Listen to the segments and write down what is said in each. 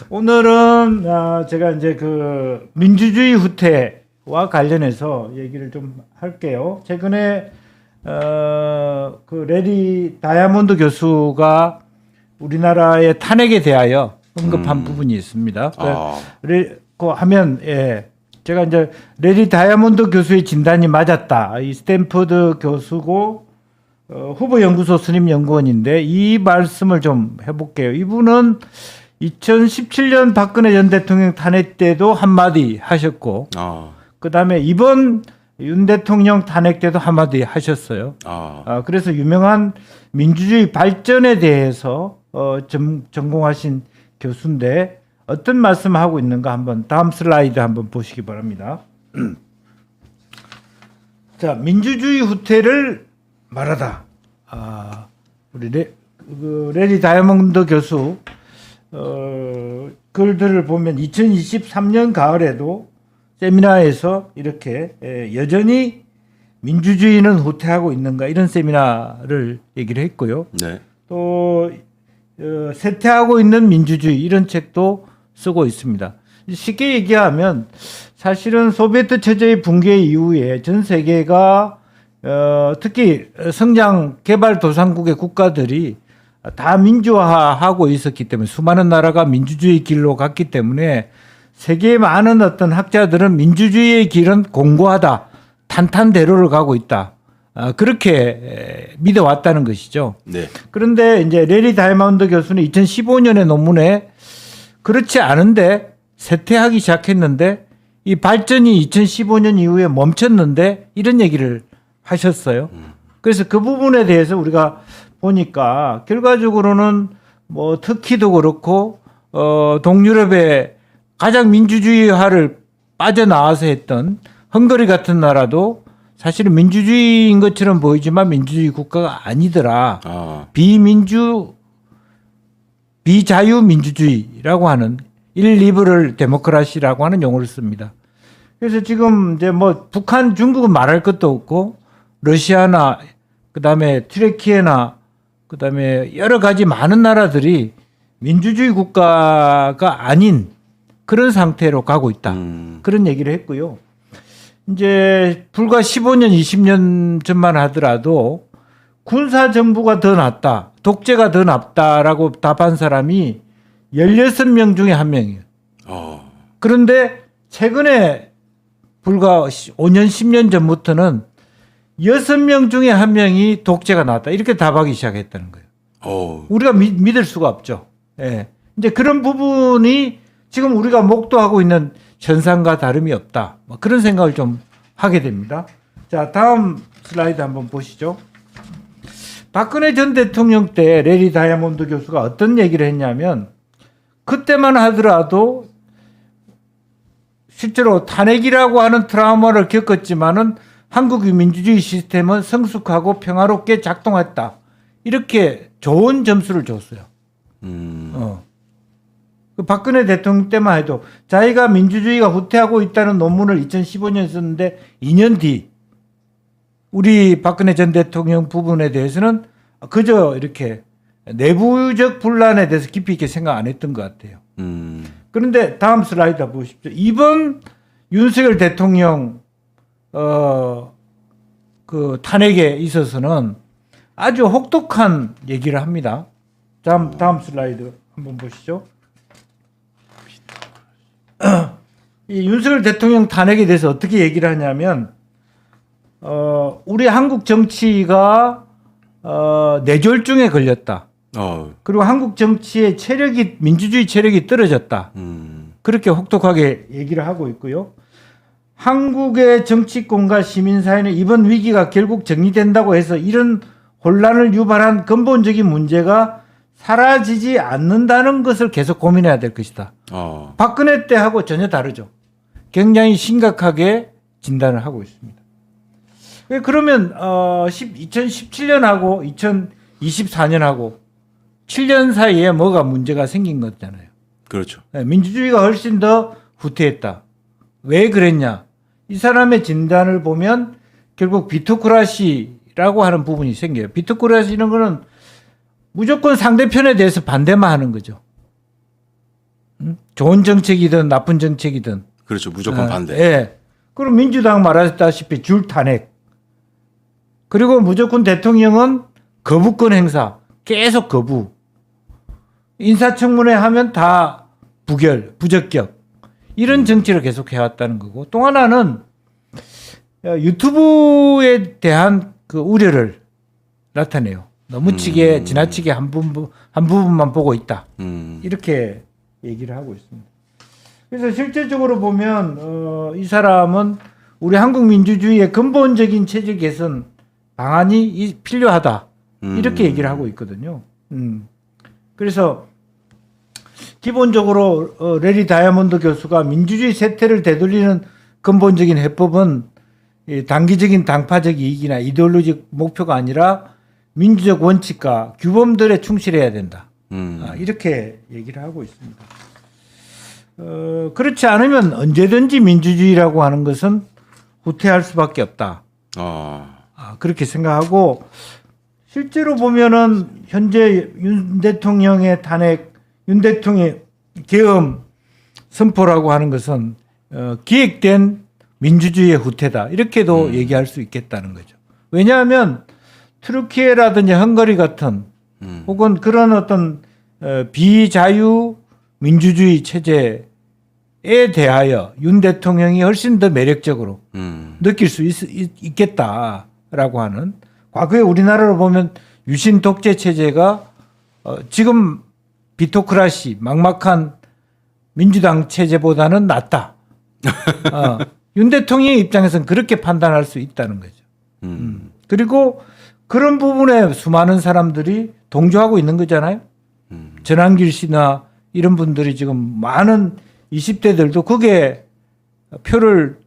오늘은 제가 이제 그 민주주의 후퇴와 관련해서 얘기를 좀 할게요. 최근에 그 레리 다이아몬드 교수가 우리나라의 탄핵에 대하여 언급한 부분이 있습니다. 그 하면 제가 이제 레리 다이아몬드 교수의 진단이 맞았다. 이 스탠퍼드 교수고 후보 연구소 선임 연구원인데 이 말씀을 좀 해볼게요. 이분은 2017년 박근혜 전 대통령 탄핵 때도 한마디 하셨고, 그다음에 이번 윤 대통령 탄핵 때도 한마디 하셨어요. 그래서 유명한 민주주의 발전에 대해서 전공하신 교수인데 어떤 말씀을 하고 있는가 한번 다음 슬라이드 한번 보시기 바랍니다. 자, 민주주의 후퇴를 말하다. 우리 레리 다이아몬드 교수 글들을 보면 2023년 가을에도 세미나에서 이렇게 여전히 민주주의는 후퇴하고 있는가 이런 세미나를 얘기를 했고요. 네. 또 쇠퇴하고 있는 민주주의 이런 책도 쓰고 있습니다. 쉽게 얘기하면 사실은 소비에트 체제의 붕괴 이후에 전 세계가 특히 성장 개발도상국의 국가들이 다 민주화하고 있었기 때문에 수많은 나라가 민주주의 길로 갔기 때문에 세계의 많은 어떤 학자들은 민주주의의 길은 공고하다, 탄탄대로를 가고 있다. 그렇게 믿어왔다는 것이죠. 네. 그런데 이제 레리 다이아몬드 교수는 2015년의 논문에 그렇지 않은데 쇠퇴하기 시작했는데 이 발전이 2015년 이후에 멈췄는데 이런 얘기를 하셨어요. 그래서 그 부분에 대해서 우리가 보니까 결과적으로는 뭐 터키도 그렇고 동유럽의 가장 민주주의화를 빠져나와서 했던 헝가리 같은 나라도 사실은 민주주의인 것처럼 보이지만 민주주의 국가가 아니더라. 비자유민주주의라고 하는 일리버럴 데모크라시라고 하는 용어를 씁니다. 그래서 지금 이제 뭐 북한, 중국은 말할 것도 없고 러시아나 그다음에 튀르키예나 그다음에 여러 가지 많은 나라들이 민주주의 국가가 아닌 그런 상태로 가고 있다. 그런 얘기를 했고요. 이제 불과 15년, 20년 전만 하더라도 군사 정부가 더 낫다, 독재가 더 낫다라고 답한 사람이 16명 중에 한 명이에요. 그런데 최근에 불과 5년, 10년 전부터는 6명 중에 한 명이 독재가 낫다 이렇게 답하기 시작했다는 거예요. 우리가 믿을 수가 없죠. 예. 이제 그런 부분이 지금 우리가 목도하고 있는 현상과 다름이 없다. 뭐 그런 생각을 좀 하게 됩니다. 자, 다음 슬라이드 한번 보시죠. 박근혜 전 대통령 때 레리 다이아몬드 교수가 어떤 얘기를 했냐면 그때만 하더라도 실제로 탄핵이라고 하는 트라우마를 겪었지만은 한국의 민주주의 시스템은 성숙하고 평화롭게 작동했다. 이렇게 좋은 점수를 줬어요. 그 박근혜 대통령 때만 해도 자기가 민주주의가 후퇴하고 있다는 논문을 2015년에 썼는데 2년 뒤 우리 박근혜 전 대통령 부분에 대해서는 그저 이렇게 내부적 분란에 대해서 깊이 있게 생각 안 했던 것 같아요. 그런데 다음 슬라이드 보십시오. 이번 윤석열 대통령 그 탄핵에 있어서는 아주 혹독한 얘기를 합니다. 다음 슬라이드 한번 보시죠. 이 윤석열 대통령 탄핵에 대해서 어떻게 얘기를 하냐면 우리 한국 정치가 뇌졸중에 걸렸다. 그리고 한국 정치의 체력이 민주주의 체력이 떨어졌다. 그렇게 혹독하게 얘기를 하고 있고요. 한국의 정치권과 시민사회는 이번 위기가 결국 정리된다고 해서 이런 혼란을 유발한 근본적인 문제가 사라지지 않는다는 것을 계속 고민해야 될 것이다. 박근혜 때하고 전혀 다르죠. 굉장히 심각하게 진단을 하고 있습니다. 그러면 2017년하고 2024년하고 7년 사이에 뭐가 문제가 생긴 거잖아요. 그렇죠. 민주주의가 훨씬 더 후퇴했다. 왜 그랬냐? 이 사람의 진단을 보면 결국 비토크라시라고 하는 부분이 생겨요. 비토크라시는 거는 무조건 상대편에 대해서 반대만 하는 거죠. 좋은 정책이든 나쁜 정책이든. 그렇죠. 무조건 반대. 예. 그럼 민주당 말하셨다시피 줄 탄핵. 그리고 무조건 대통령은 거부권 행사. 계속 거부. 인사청문회 하면 다 부적격. 이런 정치를 계속 해왔다는 거고. 또 하나는 유튜브에 대한 그 우려를 나타내요. 너무 지나치게 한 부분만 보고 있다. 이렇게 얘기를 하고 있습니다. 그래서 실제적으로 보면 이 사람은 우리 한국 민주주의의 근본적인 체질 개선 방안이 필요하다. 이렇게 얘기를 하고 있거든요. 그래서 기본적으로 레리 다이아몬드 교수가 민주주의 쇠퇴를 되돌리는 근본적인 해법은 단기적인 당파적 이익이나 이데올로직 목표가 아니라 민주적 원칙과 규범들에 충실해야 된다. 이렇게 얘기를 하고 있습니다. 그렇지 않으면 언제든지 민주주의라고 하는 것은 후퇴할 수밖에 없다. 그렇게 생각하고 실제로 보면은 현재 윤 대통령의 탄핵, 윤 대통령의 계엄 선포라고 하는 것은 기획된 민주주의의 후퇴다. 이렇게도 얘기할 수 있겠다는 거죠. 왜냐하면 트루키에라든지 헝가리 같은 혹은 그런 어떤 비자유 민주주의 체제에 대하여 윤 대통령이 훨씬 더 매력적으로 느낄 수 있겠다라고 하는, 과거에 우리나라로 보면 유신 독재 체제가 지금 비토크라시 막막한 민주당 체제보다는 낫다. 윤 대통령의 입장에서는 그렇게 판단할 수 있다는 거죠. 그리고 그런 부분에 수많은 사람들이 동조하고 있는 거잖아요. 전한길 씨나 이런 분들이 지금 많은 20대들도 그게 표를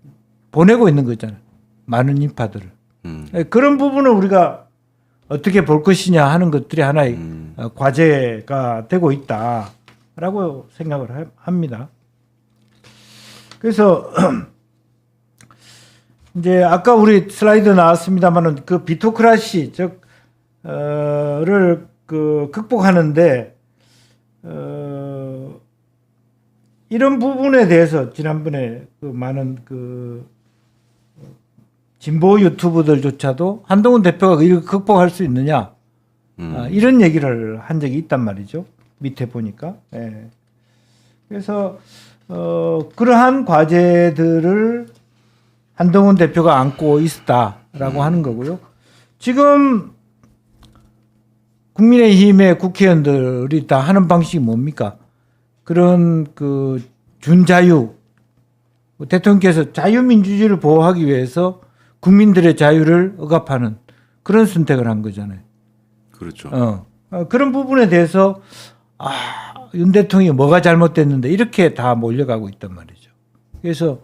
보내고 있는 거잖아요. 많은 인파들을. 그런 부분을 우리가 어떻게 볼 것이냐 하는 것들이 하나의 과제가 되고 있다라고 생각을 합니다. 그래서 이제 아까 우리 슬라이드 나왔습니다만은 그 비토크라시 를 극복하는데 이런 부분에 대해서 지난번에 그 많은 그 진보 유튜브들조차도 한동훈 대표가 이걸 극복할 수 있느냐 이런 얘기를 한 적이 있단 말이죠. 밑에 보니까. 예. 그래서 그러한 과제들을 한동훈 대표가 안고 있었다라고 하는 거고요. 지금 국민의힘의 국회의원들이 다 하는 방식이 뭡니까? 그런 그 준자유, 대통령께서 자유민주주의를 보호하기 위해서 국민들의 자유를 억압하는 그런 선택을 한 거잖아요. 그렇죠. 그런 부분에 대해서 윤 대통령이 뭐가 잘못됐는데 이렇게 다 몰려가고 있단 말이죠. 그래서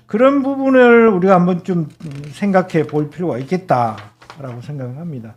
그런 부분을 우리가 한번 좀 생각해 볼 필요가 있겠다라고 생각을 합니다.